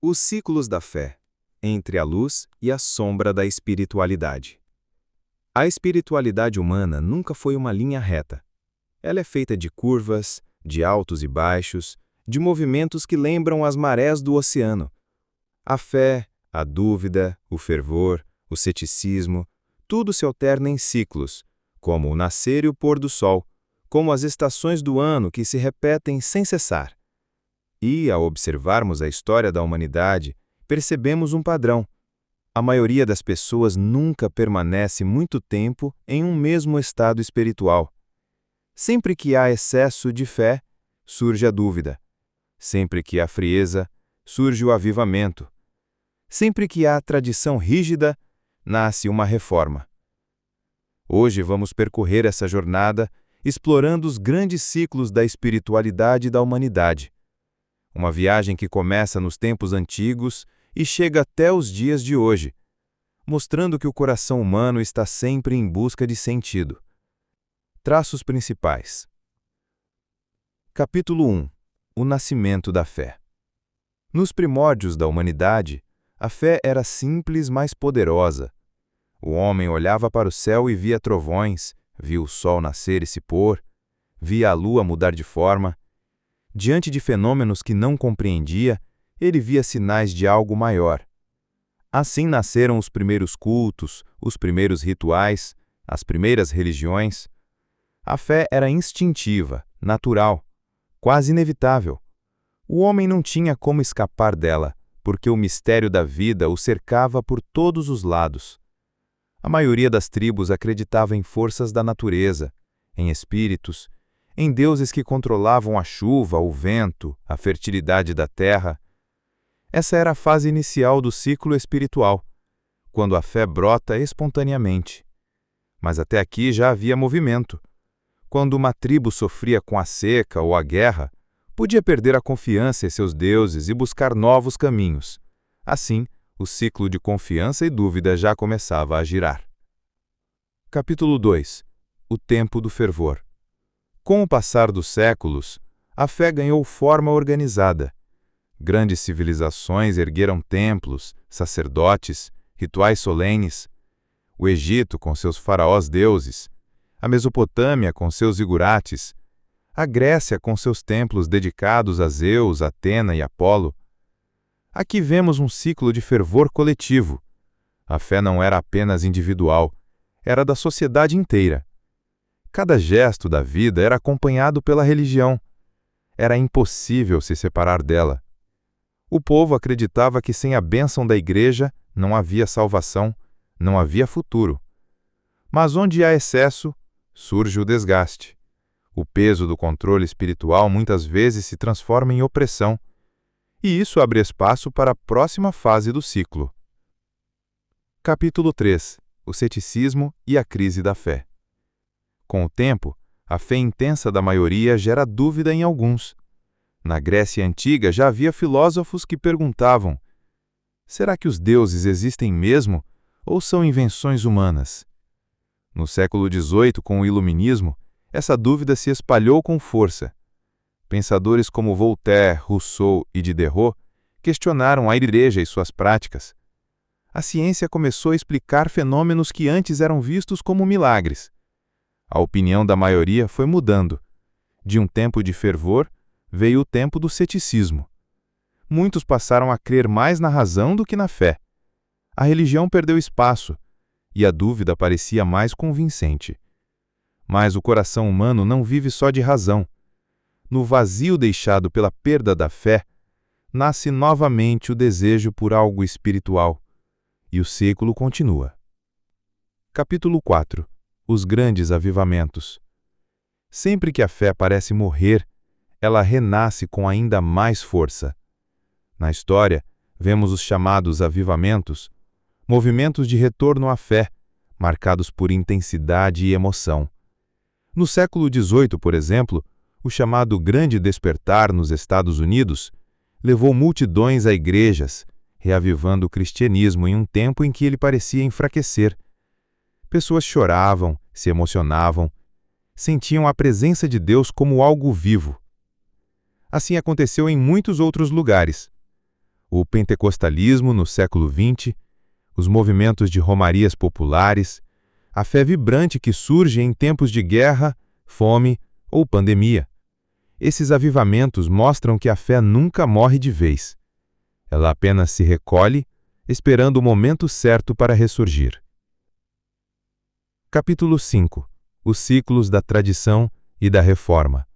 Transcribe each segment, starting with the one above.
Os ciclos da fé, entre a luz e a sombra da espiritualidade. A espiritualidade humana nunca foi uma linha reta. Ela é feita de curvas, de altos e baixos, de movimentos que lembram as marés do oceano. A fé, a dúvida, o fervor, o ceticismo, tudo se alterna em ciclos, como o nascer e o pôr do sol, como as estações do ano que se repetem sem cessar. E, ao observarmos a história da humanidade, percebemos um padrão. A maioria das pessoas nunca permanece muito tempo em um mesmo estado espiritual. Sempre que há excesso de fé, surge a dúvida. Sempre que há frieza, surge o avivamento. Sempre que há tradição rígida, nasce uma reforma. Hoje vamos percorrer essa jornada, explorando os grandes ciclos da espiritualidade da humanidade. Uma viagem que começa nos tempos antigos e chega até os dias de hoje, mostrando que o coração humano está sempre em busca de sentido. Traços principais. Capítulo 1. O nascimento da fé. Nos primórdios da humanidade, a fé era simples, mas poderosa. O homem olhava para o céu e via trovões, via o sol nascer e se pôr, via a lua mudar de forma. Diante de fenômenos que não compreendia, ele via sinais de algo maior. Assim nasceram os primeiros cultos, os primeiros rituais, as primeiras religiões. A fé era instintiva, natural, quase inevitável. O homem não tinha como escapar dela, porque o mistério da vida o cercava por todos os lados. A maioria das tribos acreditava em forças da natureza, em espíritos, em deuses que controlavam a chuva, o vento, a fertilidade da terra. Essa era a fase inicial do ciclo espiritual, quando a fé brota espontaneamente. Mas até aqui já havia movimento. Quando uma tribo sofria com a seca ou a guerra, podia perder a confiança em seus deuses e buscar novos caminhos. Assim, o ciclo de confiança e dúvida já começava a girar. Capítulo 2. O tempo do fervor. Com o passar dos séculos, a fé ganhou forma organizada. Grandes civilizações ergueram templos, sacerdotes, rituais solenes. O Egito com seus faraós deuses, a Mesopotâmia com seus zigurates, a Grécia com seus templos dedicados a Zeus, Atena e Apolo. Aqui vemos um ciclo de fervor coletivo. A fé não era apenas individual, era da sociedade inteira. Cada gesto da vida era acompanhado pela religião. Era impossível se separar dela. O povo acreditava que sem a bênção da igreja não havia salvação, não havia futuro. Mas onde há excesso, surge o desgaste. O peso do controle espiritual muitas vezes se transforma em opressão, e isso abre espaço para a próxima fase do ciclo. Capítulo 3. O ceticismo e a crise da fé. Com o tempo, a fé intensa da maioria gera dúvida em alguns. Na Grécia Antiga já havia filósofos que perguntavam: será que os deuses existem mesmo ou são invenções humanas? No século XVIII, com o Iluminismo, essa dúvida se espalhou com força. Pensadores como Voltaire, Rousseau e Diderot questionaram a igreja e suas práticas. A ciência começou a explicar fenômenos que antes eram vistos como milagres. A opinião da maioria foi mudando. De um tempo de fervor, veio o tempo do ceticismo. Muitos passaram a crer mais na razão do que na fé. A religião perdeu espaço, e a dúvida parecia mais convincente. Mas o coração humano não vive só de razão. No vazio deixado pela perda da fé, nasce novamente o desejo por algo espiritual. E o ciclo continua. Capítulo 4. Os grandes avivamentos. Sempre que a fé parece morrer, ela renasce com ainda mais força. Na história, vemos os chamados avivamentos, movimentos de retorno à fé, marcados por intensidade e emoção. No século XVIII, por exemplo, o chamado Grande Despertar nos Estados Unidos levou multidões a igrejas, reavivando o cristianismo em um tempo em que ele parecia enfraquecer. Pessoas choravam, se emocionavam, sentiam a presença de Deus como algo vivo. Assim aconteceu em muitos outros lugares. o pentecostalismo no século XX, os movimentos de romarias populares, a fé vibrante que surge em tempos de guerra, fome ou pandemia. Esses avivamentos mostram que a fé nunca morre de vez. Ela apenas se recolhe, esperando o momento certo para ressurgir. Capítulo 5. Os ciclos da tradição e da reforma.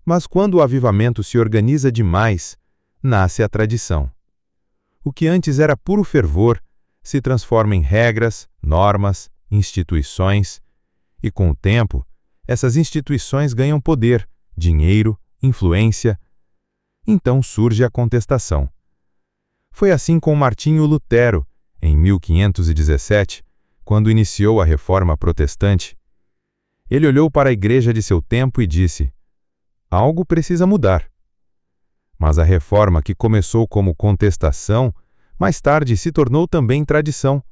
Mas quando o avivamento se organiza demais, nasce a tradição. O que antes era puro fervor se transforma em regras, normas, instituições, e com o tempo, essas instituições ganham poder, dinheiro, influência. Então surge a contestação. Foi assim com Martinho Lutero, em 1517, quando iniciou a Reforma Protestante. Ele olhou para a igreja de seu tempo e disse: algo precisa mudar. Mas a reforma que começou como contestação, mais tarde se tornou também tradição.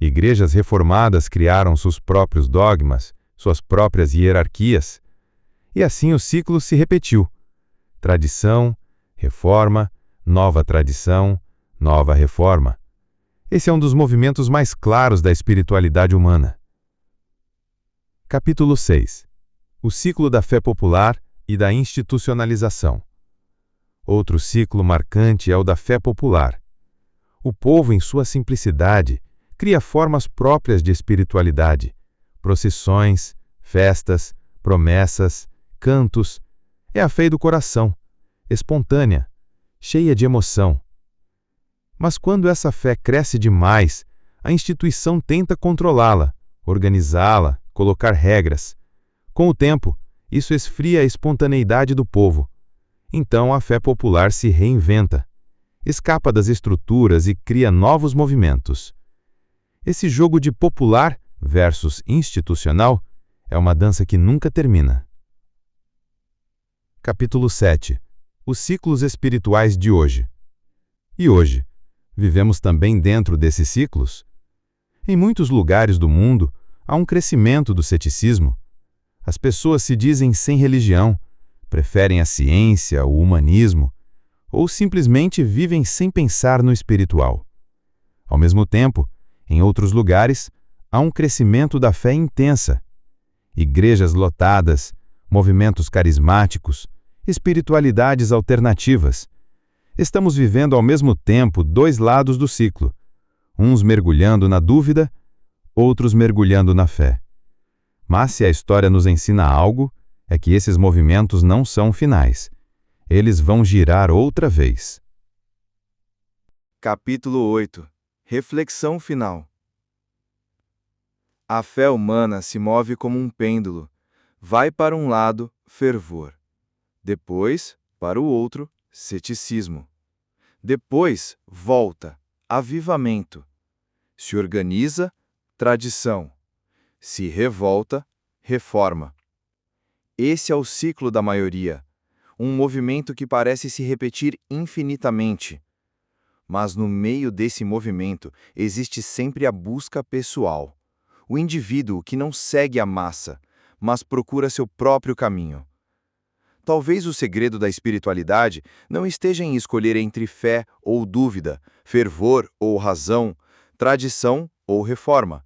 Igrejas reformadas criaram seus próprios dogmas, suas próprias hierarquias. E assim o ciclo se repetiu. Tradição, reforma, nova tradição, nova reforma. Esse é um dos movimentos mais claros da espiritualidade humana. Capítulo 6. O ciclo da fé popular e da institucionalização. Outro ciclo marcante é o da fé popular. O povo, em sua simplicidade, cria formas próprias de espiritualidade, procissões, festas, promessas, cantos. É a fé do coração, espontânea, cheia de emoção. Mas quando essa fé cresce demais, a instituição tenta controlá-la, organizá-la, colocar regras. Com o tempo, isso esfria a espontaneidade do povo. Então a fé popular se reinventa, escapa das estruturas e cria novos movimentos. Esse jogo de popular versus institucional é uma dança que nunca termina. Capítulo 7. Os ciclos espirituais de hoje. E hoje, vivemos também dentro desses ciclos? Em muitos lugares do mundo, há um crescimento do ceticismo. As pessoas se dizem sem religião, preferem a ciência, o humanismo, ou simplesmente vivem sem pensar no espiritual. Ao mesmo tempo, em outros lugares, há um crescimento da fé intensa. Igrejas lotadas, movimentos carismáticos, espiritualidades alternativas. Estamos vivendo ao mesmo tempo dois lados do ciclo, uns mergulhando na dúvida, outros mergulhando na fé. Mas se a história nos ensina algo, é que esses movimentos não são finais. Eles vão girar outra vez. Capítulo 8. Reflexão final. A fé humana se move como um pêndulo. Vai para um lado, fervor. Depois, para o outro, ceticismo. Depois, volta, avivamento. Se organiza, tradição. Se revolta, reforma. Esse é o ciclo da maioria, um movimento que parece se repetir infinitamente. Mas no meio desse movimento existe sempre a busca pessoal, o indivíduo que não segue a massa, mas procura seu próprio caminho. Talvez o segredo da espiritualidade não esteja em escolher entre fé ou dúvida, fervor ou razão, tradição ou reforma,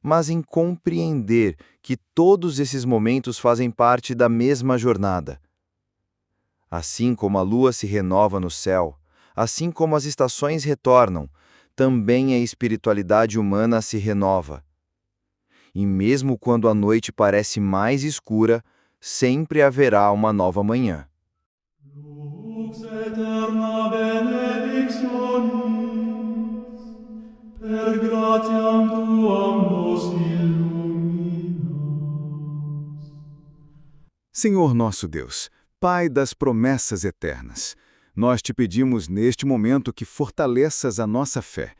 mas em compreender que todos esses momentos fazem parte da mesma jornada. Assim como a lua se renova no céu, assim como as estações retornam, também a espiritualidade humana se renova. E mesmo quando a noite parece mais escura, sempre haverá uma nova manhã. Lux aeterna benedictionis, per gratiam tuam nos illuminas. Senhor nosso Deus, Pai das promessas eternas, nós te pedimos neste momento que fortaleças a nossa fé.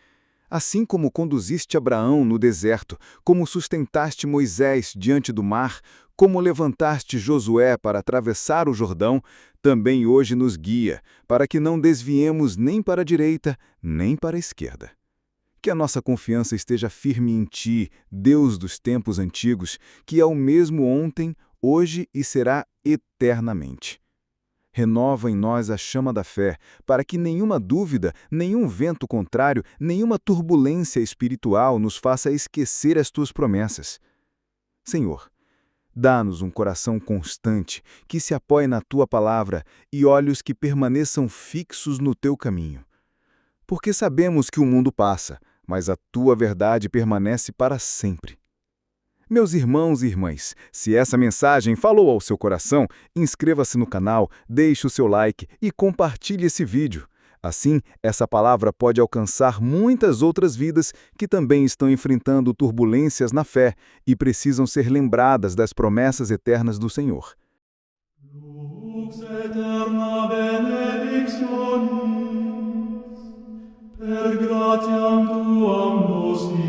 Assim como conduziste Abraão no deserto, como sustentaste Moisés diante do mar, como levantaste Josué para atravessar o Jordão, também hoje nos guia, para que não desviemos nem para a direita, nem para a esquerda. Que a nossa confiança esteja firme em Ti, Deus dos tempos antigos, que é o mesmo ontem, hoje e será eternamente. renova em nós a chama da fé, para que nenhuma dúvida, nenhum vento contrário, nenhuma turbulência espiritual nos faça esquecer as tuas promessas. Senhor, dá-nos um coração constante, que se apoie na tua palavra e olhos que permaneçam fixos no teu caminho. Porque sabemos que o mundo passa, mas a tua verdade permanece para sempre. Meus irmãos e irmãs, se essa mensagem falou ao seu coração, inscreva-se no canal, deixe o seu like e compartilhe esse vídeo. Assim, essa palavra pode alcançar muitas outras vidas que também estão enfrentando turbulências na fé e precisam ser lembradas das promessas eternas do Senhor. Lux aeterna benedictionis, per gratiam tuam nos